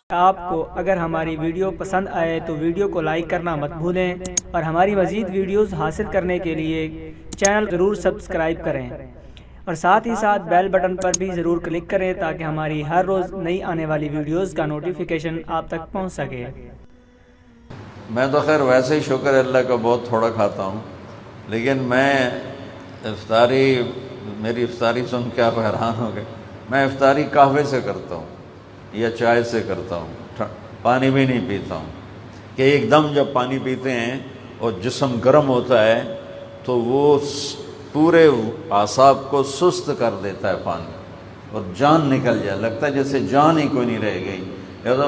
آپ کو اگر ہماری ویڈیو پسند آئے تو ویڈیو کو لائک کرنا مت بھولیں، اور ہماری مزید ویڈیوز حاصل کرنے کے لیے چینل ضرور سبسکرائب کریں، اور ساتھ ہی ساتھ بیل بٹن پر بھی ضرور کلک کریں تاکہ ہماری ہر روز نئی آنے والی ویڈیوز کا نوٹیفیکیشن آپ تک پہنچ سکے۔ میں تو خیر ویسے ہی شکر اللہ کا بہت تھوڑا کھاتا ہوں، لیکن میری افطاری سن کے آپ حیران ہو گئے۔ میں افطاری قہوے سے کرتا ہوں یا چائے سے کرتا ہوں، پانی بھی نہیں پیتا ہوں، کہ ایک دم جب پانی پیتے ہیں اور جسم گرم ہوتا ہے تو وہ پورے اعصاب کو سست کر دیتا ہے پانی، اور جان نکل جائے، لگتا ہے جیسے جان ہی کوئی نہیں رہ گئی۔ لہٰذا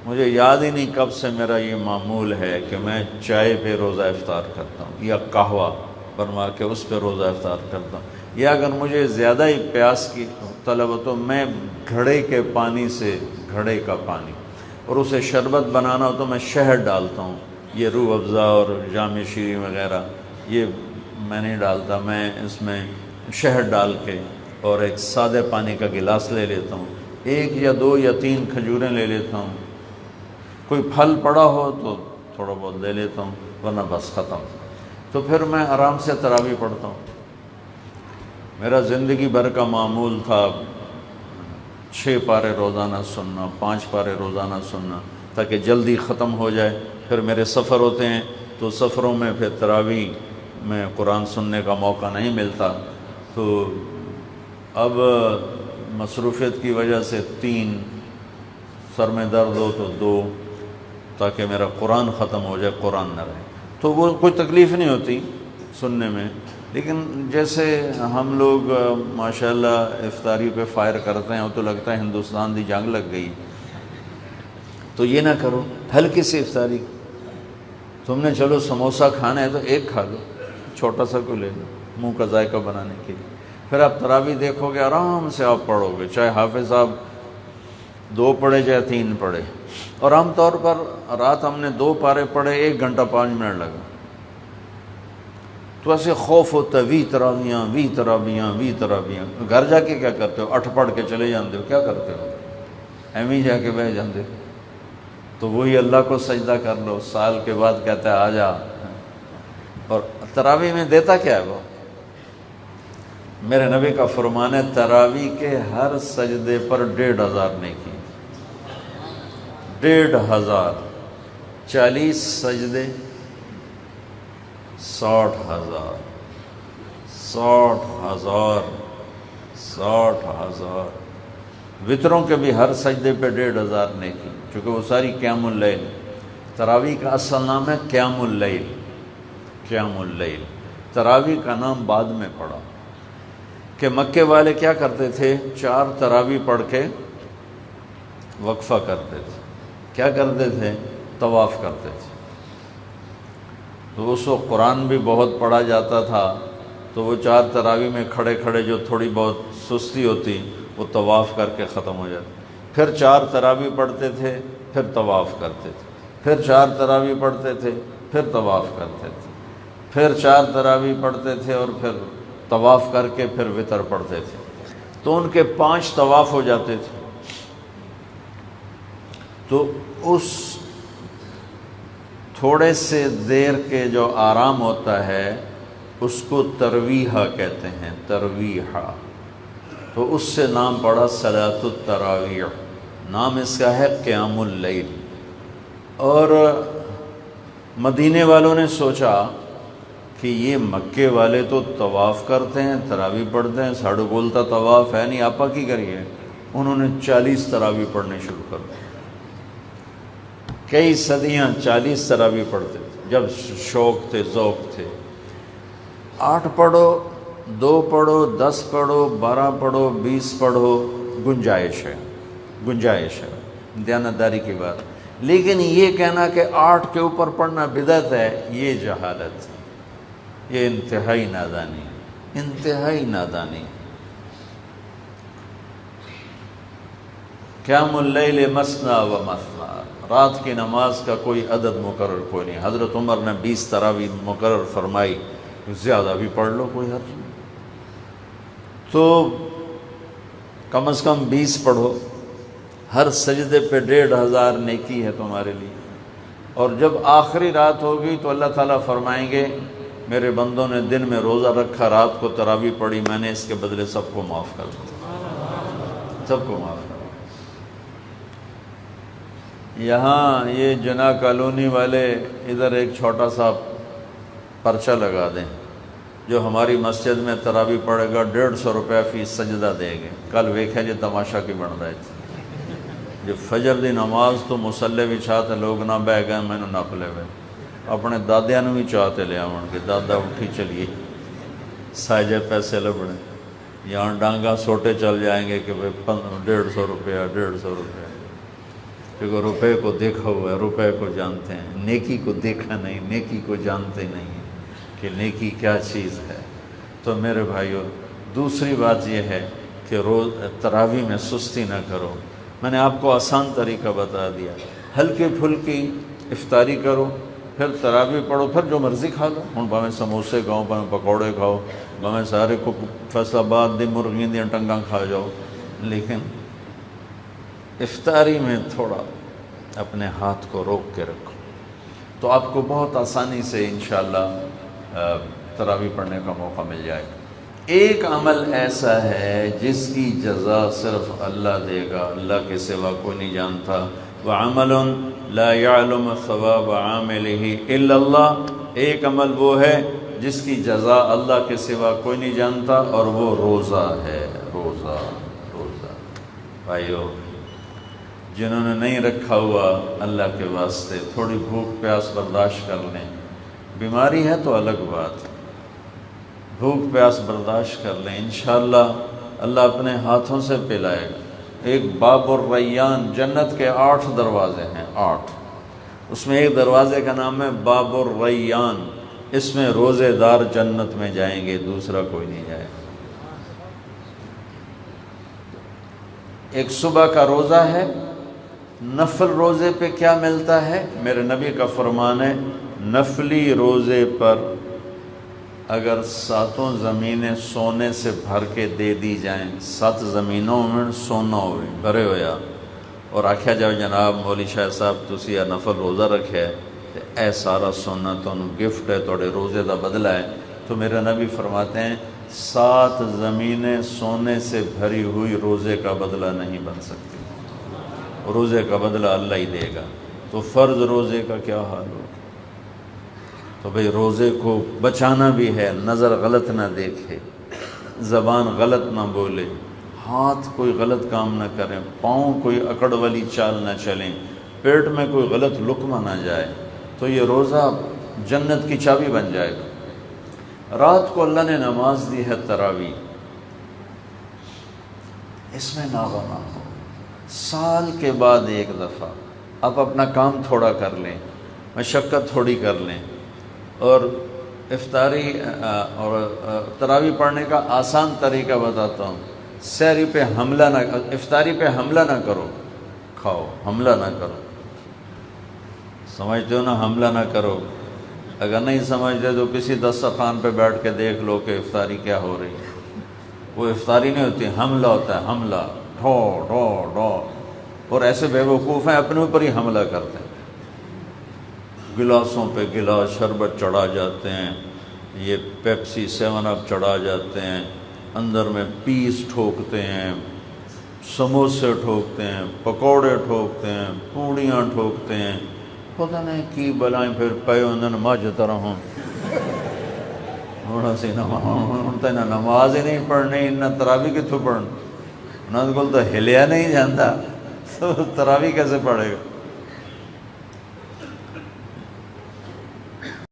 مجھے یاد ہی نہیں کب سے میرا یہ معمول ہے کہ میں چائے پہ روزہ افطار کرتا ہوں یا قہوہ بنوا کے اس پہ روزہ افطار کرتا ہوں، یا اگر مجھے زیادہ ہی پیاس کی طلب ہو تو میں گھڑے کا پانی اور اسے شربت بنانا ہو تو میں شہد ڈالتا ہوں، یہ روح افزا اور جام شیریں وغیرہ یہ میں نہیں ڈالتا، میں اس میں شہد ڈال کے اور ایک سادے پانی کا گلاس لے لیتا ہوں، 1 یا 2 یا 3 کھجوریں لے لیتا ہوں، کوئی پھل پڑا ہو تو تھوڑا بہت لے لیتا ہوں، ورنہ بس ختم۔ تو پھر میں آرام سے تراویح پڑھتا ہوں۔ میرا زندگی بھر کا معمول تھا 6 پارے روزانہ سننا، 5 پارے روزانہ سننا، تاکہ جلدی ختم ہو جائے۔ پھر میرے سفر ہوتے ہیں تو سفروں میں پھر تراویح میں قرآن سننے کا موقع نہیں ملتا، تو اب مصروفیت کی وجہ سے 3، سر میں درد ہو تو 2، تاکہ میرا قرآن ختم ہو جائے، قرآن نہ رہے، تو وہ کوئی تکلیف نہیں ہوتی سننے میں۔ لیکن جیسے ہم لوگ ماشاءاللہ افطاری پہ فائر کرتے ہیں، وہ تو لگتا ہے ہندوستان دی جنگ لگ گئی۔ تو یہ نہ کرو، ہلکی سی افطاری، تم نے چلو سموسہ کھانا ہے تو 1 کھا لو، چھوٹا سا کو لے لو منہ کا ذائقہ بنانے کے لیے۔ پھر آپ تراویح دیکھو گے آرام سے آپ پڑھو گے، چاہے حافظ صاحب 2 پڑھے چاہے 3 پڑھے، اور عام طور پر رات ہم نے 2 پارے پڑھے، 1 گھنٹہ 5 منٹ لگا، تو ایسے خوف ہوتا ہے، وی تراویاں۔ گھر جا کے کیا کرتے ہو؟ 8 پڑھ کے چلے جاندے ہو، کیا کرتے ہو؟ ایویں جا کے بہ جاندے ہو، تو وہی اللہ کو سجدہ کر لو، سال کے بعد کہتا ہے آ جا۔ اور تراویح میں دیتا کیا ہے وہ؟ میرے نبی کا فرمان ہے تراویح کے ہر سجدے پر 1500 نیکی، 1500، 40 سجدے 60,000، 60,000 وطروں کے بھی ہر سجدے پہ 1500 نیکی، چونکہ وہ ساری قیام اللیل۔ تراویح کا اصل نام ہے قیام اللیل، قیام اللیل، تراویح کا نام بعد میں پڑا، کہ مکے والے کیا کرتے تھے، 4 تراویح پڑھ کے وقفہ کرتے تھے، کیا کرتے تھے؟ طواف کرتے تھے۔ تو اس وقت قرآن بھی بہت پڑھا جاتا تھا، تو وہ 4 تراویح میں کھڑے کھڑے جو تھوڑی بہت سستی ہوتی وہ طواف کر کے ختم ہو جاتی، پھر 4 تراویح پڑھتے تھے، پھر طواف کرتے تھے، پھر 4 تراویح پڑھتے تھے، پھر طواف کرتے تھے، پھر 4 تراویح پڑھتے تھے، اور پھر طواف کر کے پھر وطر پڑھتے تھے، تو ان کے 5 طواف ہو جاتے تھے۔ تو اس تھوڑے سے دیر کے جو آرام ہوتا ہے اس کو ترویحہ کہتے ہیں، ترویحہ، تو اس سے نام پڑا صلاۃ التراویح، نام اس کا ہے قیام اللیل۔ اور مدینے والوں نے سوچا کہ یہ مکے والے تو طواف کرتے ہیں، تراویح پڑھتے ہیں، ساڑھو بولتا طواف ہے نہیں، آپا کی کریے؟ انہوں نے 40 تراویح پڑھنے شروع کر دی، کئی صدیاں 40 تراویح پڑھتے تھے، جب شوق تھے، ذوق تھے۔ 8 پڑھو، 2 پڑھو، 10 پڑھو، 12 پڑھو، 20 پڑھو، گنجائش ہے، دیانتداری کی بات۔ لیکن یہ کہنا کہ 8 کے اوپر پڑھنا بدعت ہے، یہ جہالت ہے، یہ انتہائی نادانی۔ قیام اللیل مثنی و مثنی، رات کی نماز کا کوئی عدد مقرر کوئی نہیں۔ حضرت عمر نے 20 تراویح مقرر فرمائی، زیادہ بھی پڑھ لو کوئی حرج نہیں، تو کم از کم 20 پڑھو۔ ہر سجدے پہ 1500 نیکی ہے تمہارے لیے۔ اور جب آخری رات ہوگی تو اللہ تعالیٰ فرمائیں گے میرے بندوں نے دن میں روزہ رکھا، رات کو تراویح پڑھی، میں نے اس کے بدلے سب کو معاف کر دیا، سب کو معاف کر دیا۔ یہاں یہ جناح کالونی والے ادھر ایک چھوٹا سا پرچہ لگا دیں، جو ہماری مسجد میں تراویح پڑھے گا 150 روپے فی سجدہ دے گے۔ کل ویکھے جی تماشا کی بن رہے تھے، جو فجر دی نماز تو مسلے بھی چاہتے لوگ نہ بہ گئے، میں نے نپ لے ہوئے اپنے دادیاں بھی چاہتے لے آؤں کہ دادا اٹھی چلیے ساجے پیسے لبنے، یہاں ڈانگا سوٹے چل جائیں گے کہ 150 روپیہ 150 روپیہ، کیونکہ روپے کو دیکھا ہوا ہے، روپے کو جانتے ہیں، نیکی کو دیکھا نہیں، نیکی کو جانتے نہیں کہ نیکی کیا چیز ہے۔ تو میرے بھائیو، دوسری بات یہ ہے کہ روز تراویح میں سستی نہ کرو۔ میں نے آپ کو آسان طریقہ بتا دیا، ہلکی پھلکی افطاری کرو، پھر تراویح پڑھو، پھر جو مرضی کھا لو، ہوں بھاویں سموسے کھاؤ، بھاویں پکوڑے کھاؤ، بھاویں سارے کو فیصل آباد دی مرغی دی ٹنگاں کھا جاؤ، لیکن افطاری میں تھوڑا اپنے ہاتھ کو روک کے رکھو، تو آپ کو بہت آسانی سے انشاءاللہ تراویح پڑھنے کا موقع مل جائے گا۔ ایک عمل ایسا ہے جس کی جزا صرف اللہ دے گا، اللہ کے سوا کوئی نہیں جانتا۔ وَعَمَلٌ لَا يَعْلُمُ ثَوَابَ عَامِلِهِ إِلَّا اللَّهُ، ایک عمل وہ ہے جس کی جزا اللہ کے سوا کوئی نہیں جانتا، اور وہ روزہ ہے۔ روزہ بھائیو، جنہوں نے نہیں رکھا ہوا اللہ کے واسطے تھوڑی بھوک پیاس برداشت کر لیں، بیماری ہے تو الگ بات، بھوک پیاس برداشت کر لیں، انشاءاللہ اللہ اپنے ہاتھوں سے پلائے گا۔ ایک باب الریان، جنت کے 8 دروازے ہیں، 8، اس میں ایک دروازے کا نام ہے باب الریان، اس میں روزے دار جنت میں جائیں گے، دوسرا کوئی نہیں جائے گا۔ ایک صبح کا روزہ ہے، نفل روزے پہ کیا ملتا ہے؟ میرے نبی کا فرمان ہے، نفلی روزے پر اگر 7 زمینیں سونے سے بھر کے دے دی جائیں، 7 زمینوں میں سونا ہوئے بھرے ہویا، اور آکھیا جاؤ جناب مولوی شاہ صاحب تسی یہ نفل روزہ رکھے ہے، اے سارا سونا تانوں گفٹ ہے، توڑے روزے دا بدلہ ہے، تو میرے نبی فرماتے ہیں 7 زمینیں سونے سے بھری ہوئی روزے کا بدلہ نہیں بن سکتی، روزے کا بدلہ اللہ ہی دے گا۔ تو فرض روزے کا کیا حال ہوگا؟ تو بھئی روزے کو بچانا بھی ہے، نظر غلط نہ دیکھے، زبان غلط نہ بولے، ہاتھ کوئی غلط کام نہ کریں، پاؤں کوئی اکڑ والی چال نہ چلیں، پیٹ میں کوئی غلط لقمہ نہ جائے، تو یہ روزہ جنت کی چابی بن جائے گا۔ رات کو اللہ نے نماز دی ہے تراویح، اس میں ناغہ ہو، سال کے بعد ایک دفعہ آپ اپنا کام تھوڑا کر لیں، مشقت تھوڑی کر لیں، اور افطاری اور تراویح پڑھنے کا آسان طریقہ بتاتا ہوں۔ سحری پہ حملہ نہ، افطاری پہ حملہ نہ کرو، کھاؤ، حملہ نہ کرو۔ سمجھتے ہو نا، حملہ نہ کرو۔ اگر نہیں سمجھتے تو کسی دسترخوان پہ بیٹھ کے دیکھ لو کہ افطاری کیا ہو رہی ہے۔ وہ افطاری نہیں ہوتی، حملہ ہوتا ہے، حملہ، ڈھو ڈھو ڈھو، اور ایسے بے وقوف ہیں اپنے اوپر ہی حملہ کرتے ہیں، گلاسوں پہ گلاس شربت چڑھا جاتے ہیں، یہ پیپسی 7 اپ چڑھا جاتے ہیں، اندر میں پیس ٹھوکتے ہیں، سموسے ٹھوکتے ہیں، پکوڑے ٹھوکتے ہیں، پوڑیاں ٹھوکتے ہیں، پتہ نہیں کی بلائیں پھر پے اندر مجھ طرح ہوں نماز ہی نہیں پڑھنی، نہ تراویح کتوں پڑھنا، انہوں نے تو ہلیا نہیں جانتا، تو تراویح کیسے پڑھے گا؟